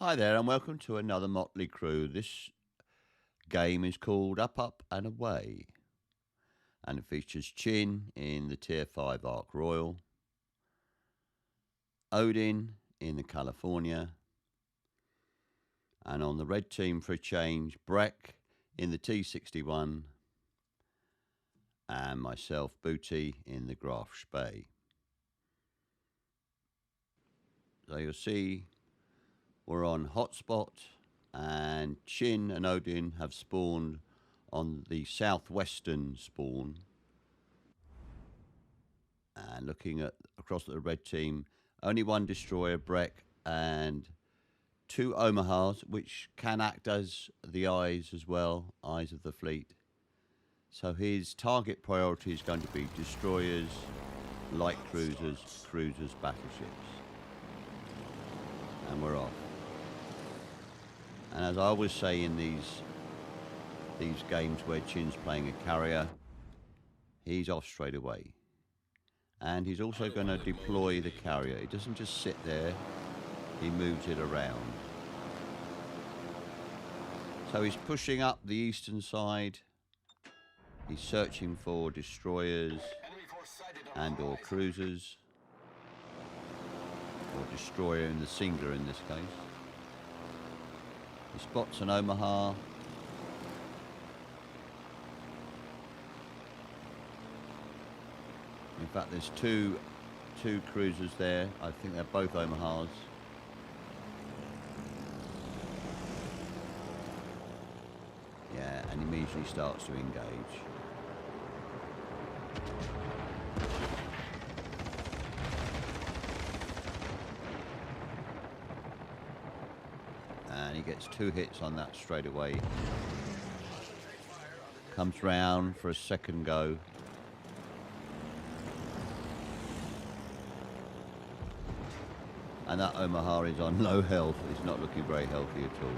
Hi there, and welcome to another Motley Crew. This game is called Up, Up and Away, and it features Chin in the Tier 5 Ark Royal, Odin in the California, and on the red team for a change, Breck in the T61, and myself, Booty, in the Graf Spee. So you'll see we're on hotspot, and Chin and Odin have spawned on the southwestern spawn. And looking at across the red team, only one destroyer, Breck, and two Omahas, which can act as the eyes as well, eyes of the fleet. So his target priority is going to be destroyers, light cruisers, battleships. And we're off. And as I always say in these games where Chin's playing a carrier, he's off straight away. And he's also going to deploy the carrier. He doesn't just sit there, he moves it around. So he's pushing up the eastern side. He's searching for destroyers and or cruisers. Or destroyer in the singular in this case. He spots an Omaha. In fact, there's two cruisers there. I think they're both Omahas. Yeah, and immediately starts to engage. And he gets two hits on that straight away. Comes round for a second go. And that Omaha is on low health. It's not looking very healthy at all.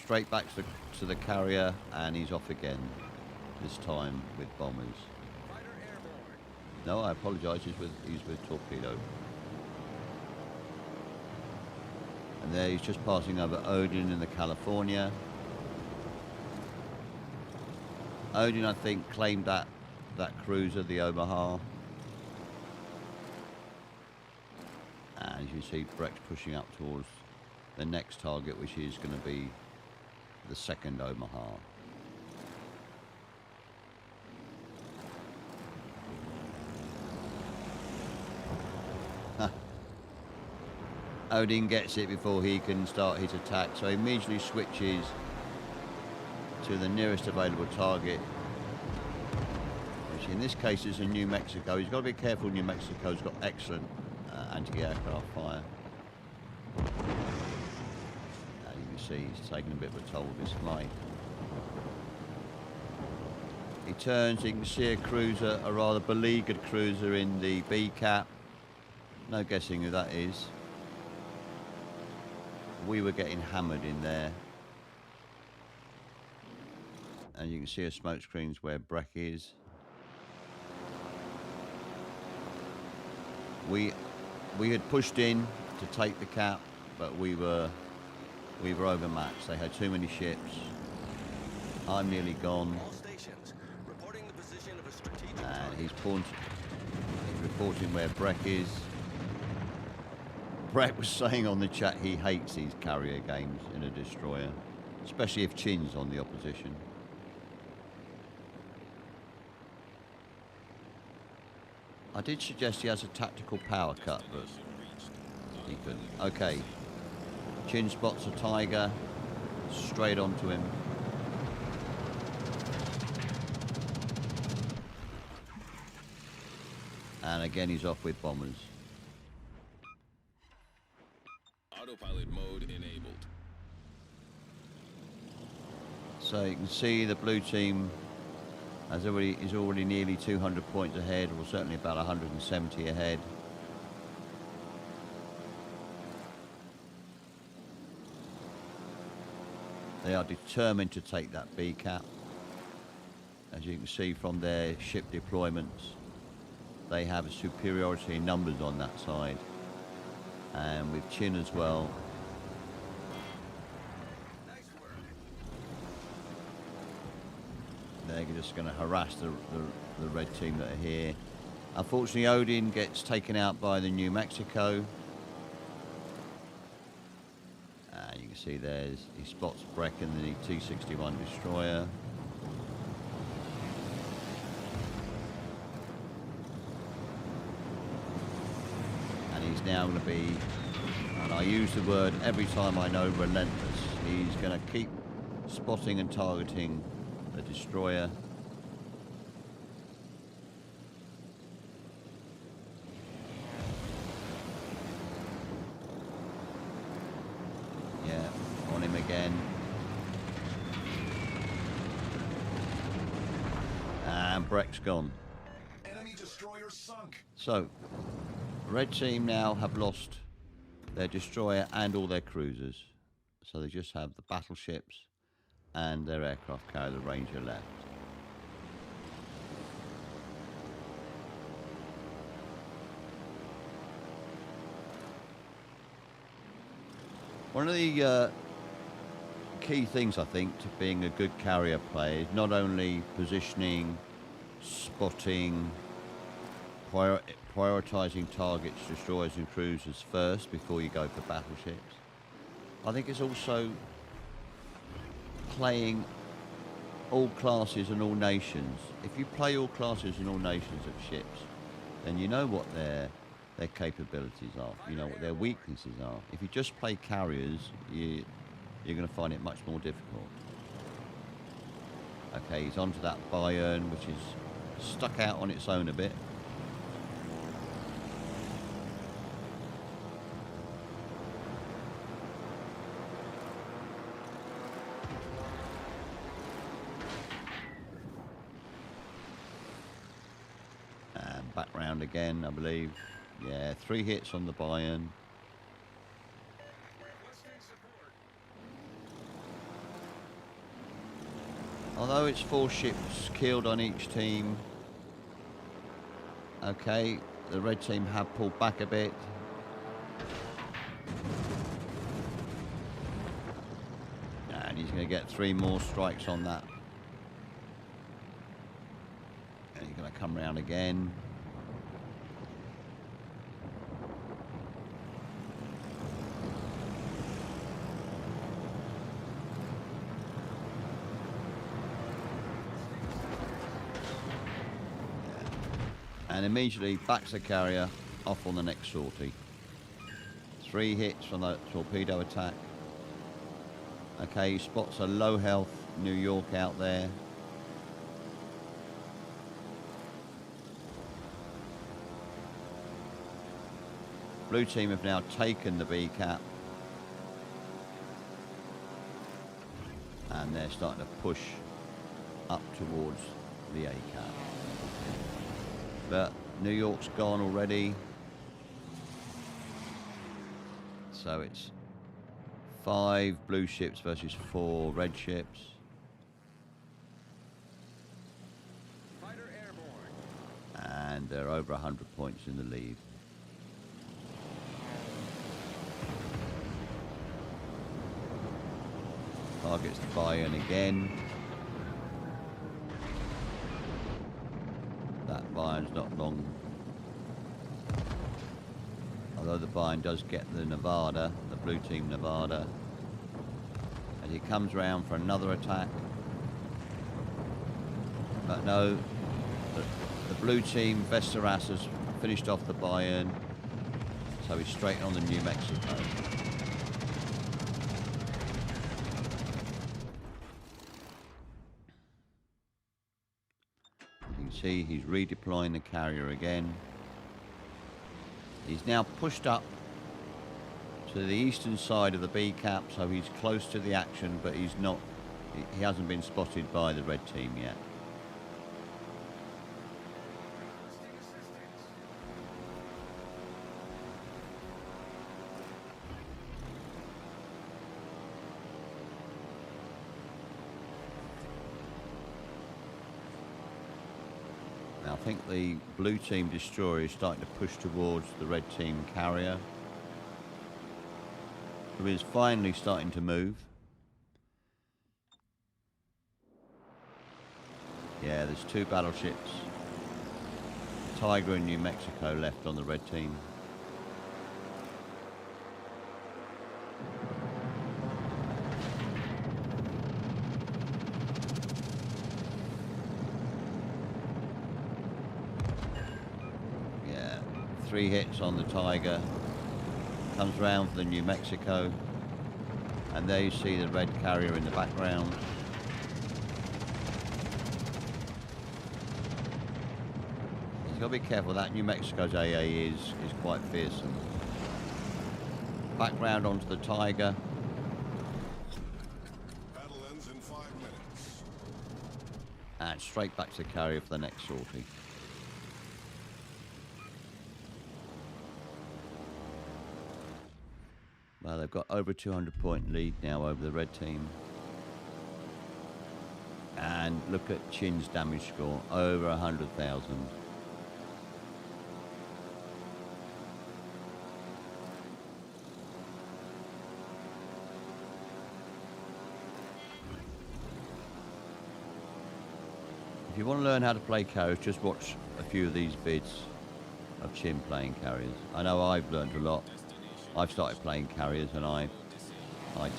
Straight back to the carrier, and he's off again. This time with bombers. No, I apologise. He's with torpedo. And there he's just passing over Odin in the California. Odin, I think, claimed that cruiser, the Omaha. And as you see, Breck's pushing up towards the next target, which is going to be the second Omaha. Odin gets it before he can start his attack, so he immediately switches to the nearest available target, which in this case is in New Mexico. He's got to be careful. New Mexico's got excellent anti-aircraft fire. And you can see he's taking a bit of a toll with his flight. He turns, you can see a cruiser, a rather beleaguered cruiser in the B cap. No guessing who that is. We were getting hammered in there. And you can see a smoke screens where Breck is. We had pushed in to take the cap, but we were overmatched. They had too many ships. I'm nearly gone. And he's reporting where Breck is. Breck was saying on the chat he hates these carrier games in a destroyer, especially if Chin's on the opposition. I did suggest he has a tactical power cut, but he couldn't. Okay. Chin spots a Tiger. Straight onto him. And again he's off with bombers. Autopilot mode enabled. So you can see the blue team is already nearly 200 points ahead, or certainly about 170 ahead. They are determined to take that B cap, as you can see from their ship deployments. they have a superiority in numbers on that side. And with Chin as well. They're just going to harass the red team that are here. Unfortunately, Odin gets taken out by the New Mexico. You can see he spots Breck and the T-61 destroyer. And he's now going to be, and I use the word every time I know, relentless. He's going to keep spotting and targeting the destroyer. Yeah, on him again. And Breck's gone. Enemy destroyer sunk. So, red team now have lost their destroyer and all their cruisers. So they just have the battleships and their aircraft carrier, the Ranger, left. One of the key things, I think, to being a good carrier player is not only positioning, spotting, prioritizing targets, destroyers and cruisers first before you go for battleships. I think it's also playing all classes and all nations. If you play all classes and all nations of ships, then you know what their capabilities are. You know what their weaknesses are. If you just play carriers, you're going to find it much more difficult. Okay, he's onto that Bayern, which is stuck out on its own a bit. And back round again, I believe. Yeah, 3 hits on the Bayern. Although it's 4 ships killed on each team. Okay, the red team have pulled back a bit. And he's going to get 3 more strikes on that. And he's going to come round again. And immediately backs the carrier off on the next sortie. 3 hits from the torpedo attack. Okay, he spots a low health New York out there. Blue team have now taken the B cap. And they're starting to push up towards the A cap. But New York's gone already. So it's 5 blue ships versus 4 red ships. Fighter airborne. And they're over 100 points in the lead. Targets the Bayern again. That Bayern's not long. Although the Bayern does get the Nevada, the blue team Nevada. And he comes round for another attack. But no, the blue team, Vesteras, has finished off the Bayern. So he's straight on the New Mexico. See, he's redeploying the carrier again. He's now pushed up to the eastern side of the B cap, so he's close to the action, but he's not. He hasn't been spotted by the red team yet. Now think the blue team destroyer is starting to push towards the red team carrier. So it's finally starting to move. Yeah, there's 2 battleships, Tiger and New Mexico, left on the red team. Yeah, 3 hits on the Tiger. Comes round for the New Mexico. And there you see the red carrier in the background. Got to be careful, that New Mexico's AA is quite fearsome. Background onto the Tiger. Battle ends in 5 minutes. And straight back to the carrier for the next sortie. Well, they've got over a 200-point lead now over the red team. And look at Chin's damage score, over 100,000. If you want to learn how to play carriers, just watch a few of these vids of Chin playing carriers. I know I've learned a lot. I've started playing carriers and I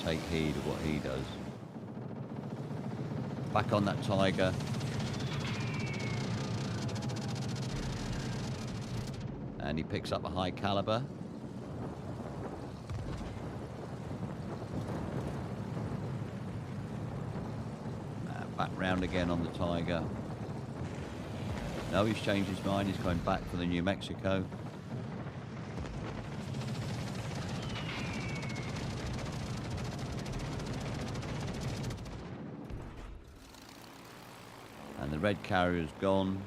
take heed of what he does. Back on that Tiger. And he picks up a high caliber. Back round again on the Tiger. No, he's changed his mind. He's going back for the New Mexico. And the red carrier's gone.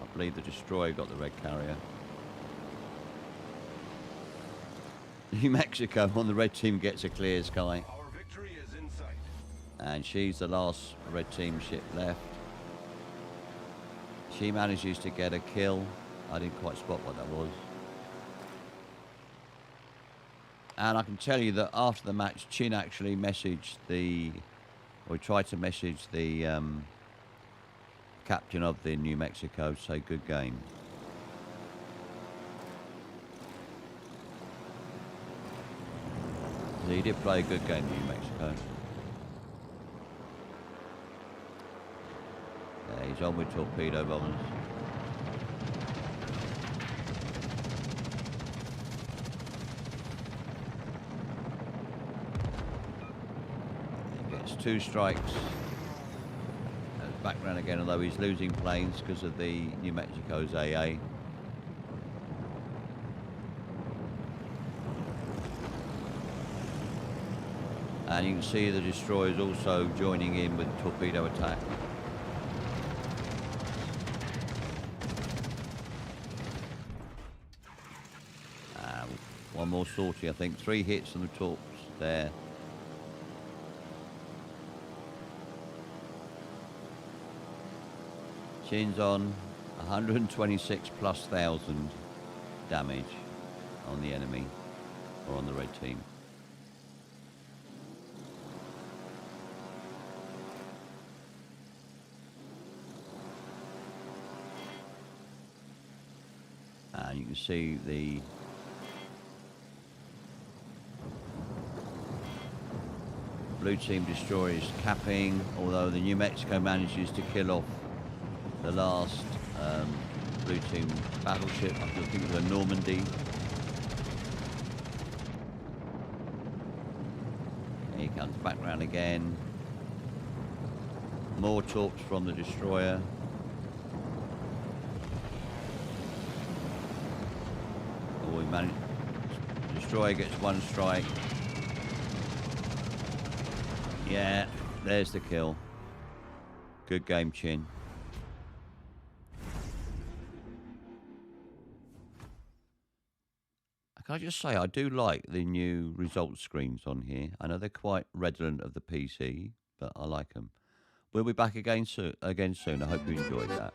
I believe the destroyer got the red carrier. New Mexico on the red team gets a clear sky. Our victory is in sight. And she's the last red team ship left. She manages to get a kill. I didn't quite spot what that was. And I can tell you that after the match, Chin actually messaged or tried to message the captain of the New Mexico to say good game. So he did play a good game, New Mexico. Yeah, he's on with torpedo bombers. He gets 2 strikes. Back round again, although he's losing planes because of the New Mexico's AA. And you can see the destroyers also joining in with torpedo attack. One more sortie, I think. 3 hits on the torps there. Chin's on 126,000+ damage on the enemy, or on the red team. And you can see the blue team destroyers capping, although the New Mexico manages to kill off the last blue team battleship. I think it was a Normandy. And he comes back round again. More torps from the destroyer. Oh, he managed. The destroyer gets 1 strike. Yeah, there's the kill. Good game, Chin. Can I just say, I do like the new results screens on here. I know they're quite redolent of the PC, but I like them. We'll be back again soon. I hope you enjoyed that.